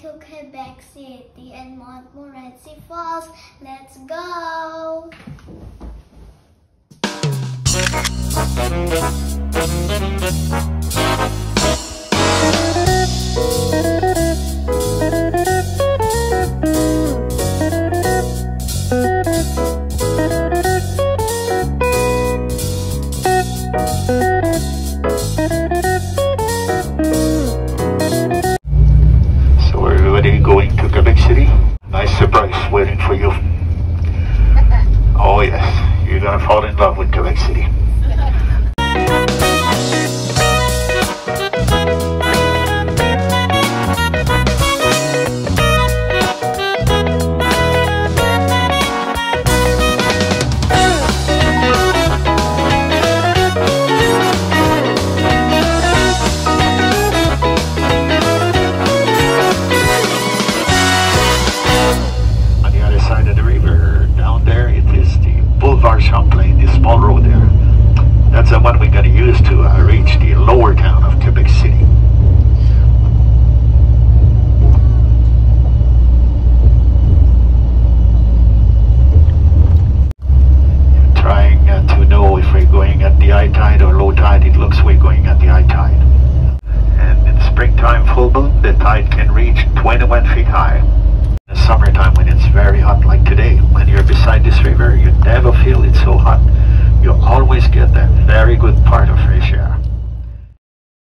going to Quebec City and Montmorency Falls. Let's go! Going to Quebec City. Nice surprise waiting for you. Oh yes, you're gonna fall in love with Quebec City. This small road there. That's the one we're going to use to reach the lower town of Quebec City. Trying to know if we're going at the high tide or low tide. It looks we're going at the high tide. And in springtime full moon, the tide can reach 21 feet high. In the summertime when it's very hot like today, when you're beside this river, you never feel it so hot. You always get that very good part of fresh air.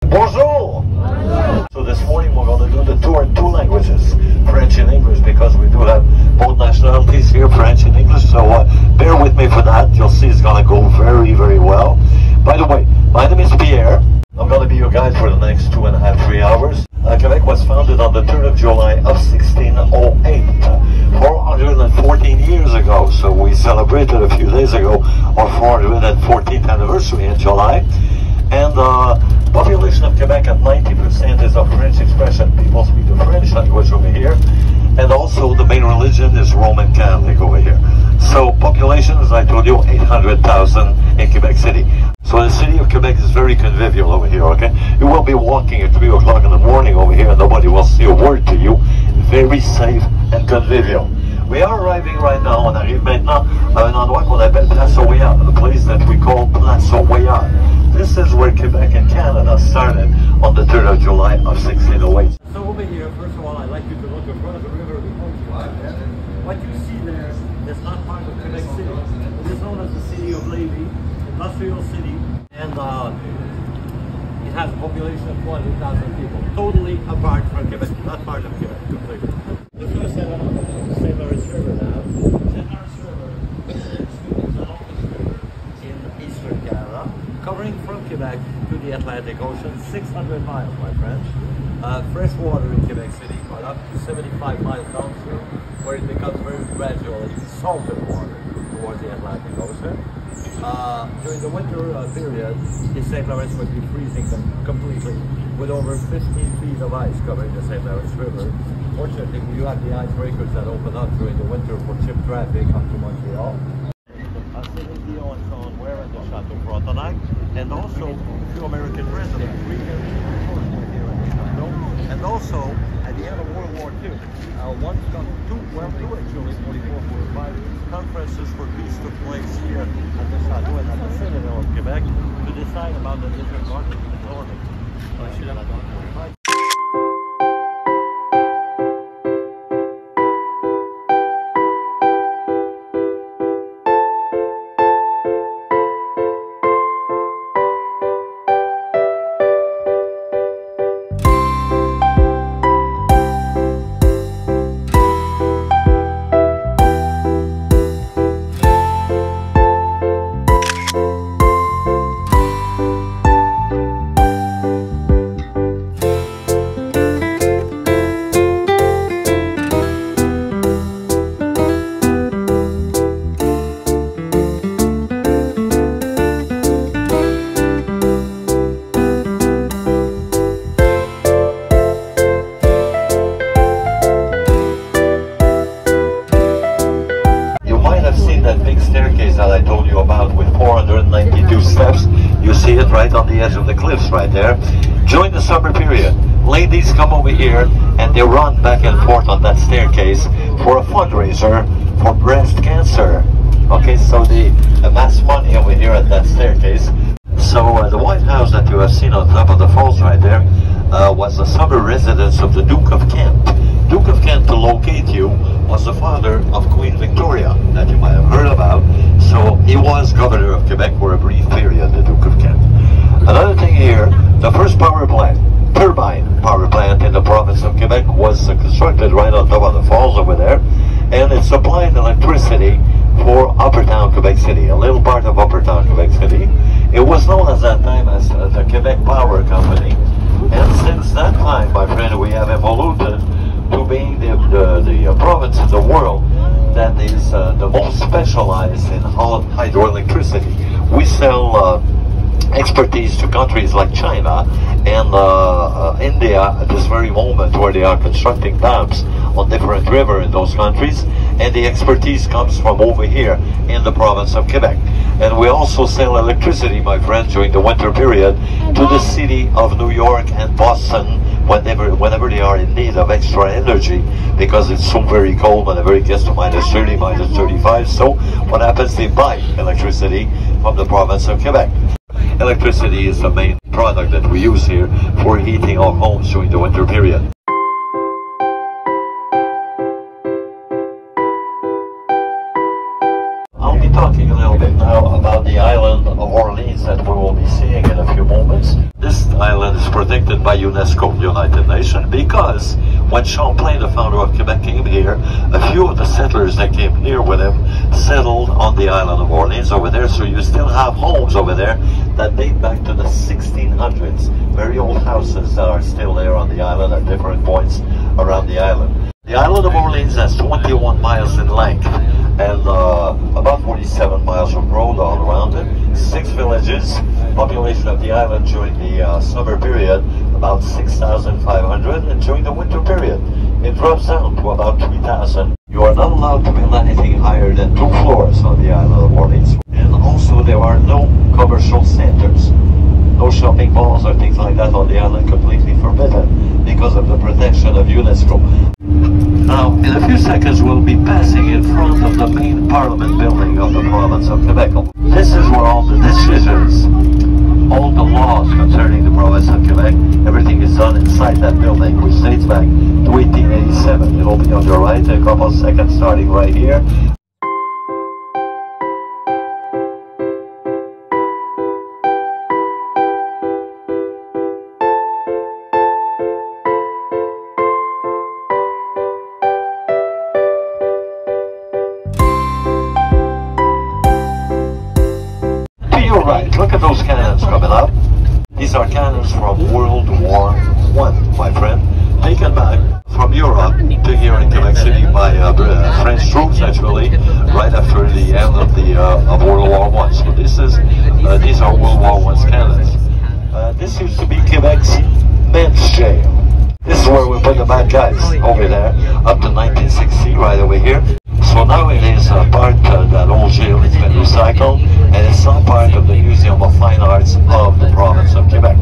Bonjour! Bonjour! So this morning we're going to do the tour in two languages, French and English, because we do have both nationalities here, French and English, so bear with me for that. You'll see it's going to go very, very well. By the way, my name is Pierre. I'm going to be your guide for the next 2.5–3 hours. Quebec was founded on the 3rd of July of 1608, 414 years ago. So we celebrated a few days ago our 414th anniversary in July. And the population of Quebec at 90% is of French expression. People speak the French language over here. And also the main religion is Roman Catholic over here. So population, as I told you, 800,000 in Quebec City. So the city of Quebec is very convivial over here, okay? You will be walking at 3 o'clock in the morning over here and nobody will say a word to you. Very safe and convivial. We are arriving right now, on arrive maintenant à un endroit qu'on appelle Place aux Weyards, a place that we call Place aux Weyards. This is where Quebec and Canada started on the 3rd of July of 1608. So over here, first of all, I'd like you to look in front of the river behind you. What you see there is not part of Quebec City. It is known as the city of Lévis, industrial city, and it has a population of 200,000 people, totally apart from Quebec, not part of Quebec, completely. The first settlement is the St. Lawrence River now. St. Lawrence River is the longest river in eastern Canada, covering from Quebec to the Atlantic Ocean, 600 miles, my friends. Fresh water in Quebec City, but up to 75 miles downstream, where it becomes very gradually salted water towards the Atlantic Ocean. During the winter period, the St. Lawrence would be freezing completely, with over 15 feet of ice covering the St. Lawrence River. Fortunately, you have the icebreakers that open up during the winter for ship traffic up to Montreal. Céline Dion is on where in the Chateau Frontenac, and also a few American residents, here in the Chateau, and also at the end of World War II, two actually, 44–45 conferences for peace took place here at the Chateau and at the Citadel of Quebec to decide about the different markets of the government. that I told you about with 492 steps. You see it right on the edge of the cliffs right there. During the summer period, ladies come over here and they run back and forth on that staircase for a fundraiser for breast cancer. Okay, so they amass money over here at that staircase. So the White House that you have seen on top of the falls right there was the summer residence of the Duke of Kent. Duke of Kent, to locate you, was the father of Queen Victoria, that you might have heard about. So he was governor of Quebec for a brief period, the Duke of Kent. Another thing here, the first power plant, Turbine power plant in the province of Quebec, was constructed right on top of the falls over there, and it supplied electricity for Upper Town, Quebec City, a little part of Upper Town, Quebec City. It was known at that time as the Quebec Power Company, and since that time, my friend, we have evolved to being the province in the world that is the most specialized in hydroelectricity. We sell expertise to countries like China and India at this very moment, where they are constructing dams on different rivers in those countries, and the expertise comes from over here in the province of Quebec. And we also sell electricity, my friends, during the winter period to the city of New York and Boston whenever they are in need of extra energy, because it's so very cold whenever it gets to -30, -35. So what happens, they buy electricity from the province of Quebec. Electricity is the main product that we use here for heating our homes during the winter period. I'll be talking a little bit now about the island of Orleans that we will be seeing in a few moments. This island is protected by UNESCO, the United Nations, because when Champlain, the founder of Quebec, came here, a few of the settlers that came here with him settled on the island of Orleans over there. So you still have homes over there that date back to the 1600s. Very old houses that are still there on the island at different points around the island. The island of Orleans has 21 miles in length and about 47 miles of road all around it. 6 villages. Population of the island during the summer period about 6,500, and during the winter period it drops down to about 3,000. You are not allowed to build anything higher than 2 floors on the island of Orleans, and also there are no commercial centers, no shopping malls or things like that on the island, completely forbidden because of the protection of UNESCO. Now, in a few seconds, we'll be passing in front of the main Parliament building of the province of Quebec. This is where all the decisions, all the laws concerning the province of Quebec, everything is done inside that building, which dates back to 1887. It'll be on your right in a couple of seconds, starting right here. Right, look at those cannons coming up. These are cannons from World War I, my friend, taken back from Europe to here in Quebec City by French troops, actually, right after the end of World War I. So these are World War I's cannons. This used to be Quebec's men's jail. This is where we put the bad guys, over there, up to 1960, right over here. So now it is part of that old jail. It's been recycled, and it's now part of the Museum of Fine Arts of the province of Quebec.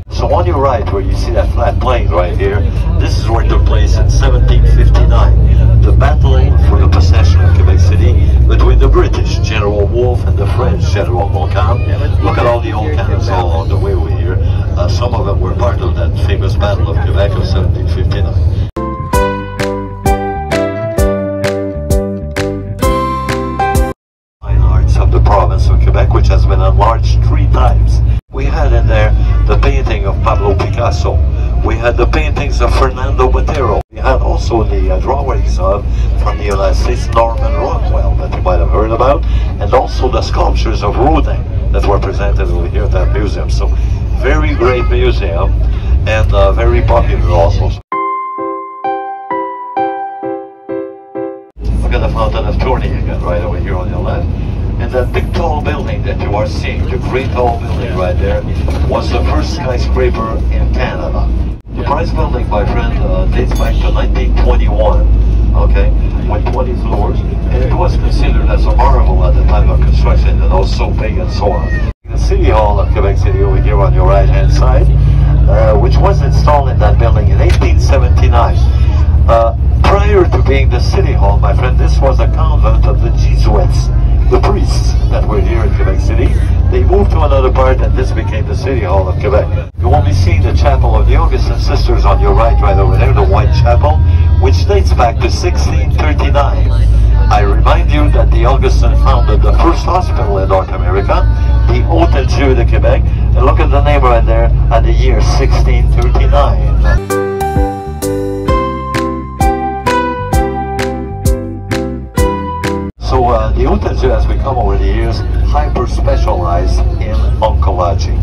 So on your right, where you see that flat plane right here, this is where it took place in 1759. The battle for the possession of Quebec City between the British General Wolfe and the French General Montcalm. Look at all the old cannons all along the way over here. Some of them were part of that famous Battle of Quebec of 1759. Of the province of Quebec, which has been enlarged 3 times. We had in there the painting of Pablo Picasso. We had the paintings of Fernando Botero. We had also the drawings of, from the United States, Norman Rockwell, that you might have heard about, and also the sculptures of Rodin that were presented over here at that museum. So, very great museum, and very popular also. Look at the Fountain of Tournai again, right over here on your left. And that big tall building that you are seeing, the great tall building right there, was the first skyscraper in Canada. The Price building, my friend, dates back to 1921, okay, with 20 floors, and it was considered as a marvel at the time of construction, and it was so big and so on. The City Hall of Quebec City over here on your right hand side, which was installed in that building in 1879. Prior to being the city hall, my friend, this was a convent of the Jesuits, the priests that were here in Quebec City. They moved to another part and this became the city hall of Quebec. You will be seeing the chapel of the Augustin sisters on your right over there, the White Chapel, which dates back to 1639. I remind you that the Augustin founded the first hospital in North America, the Hôtel de Quebec, and look at the name right there, at the year 1639. So the Hôtel has become over the years hyper-specialized in oncology.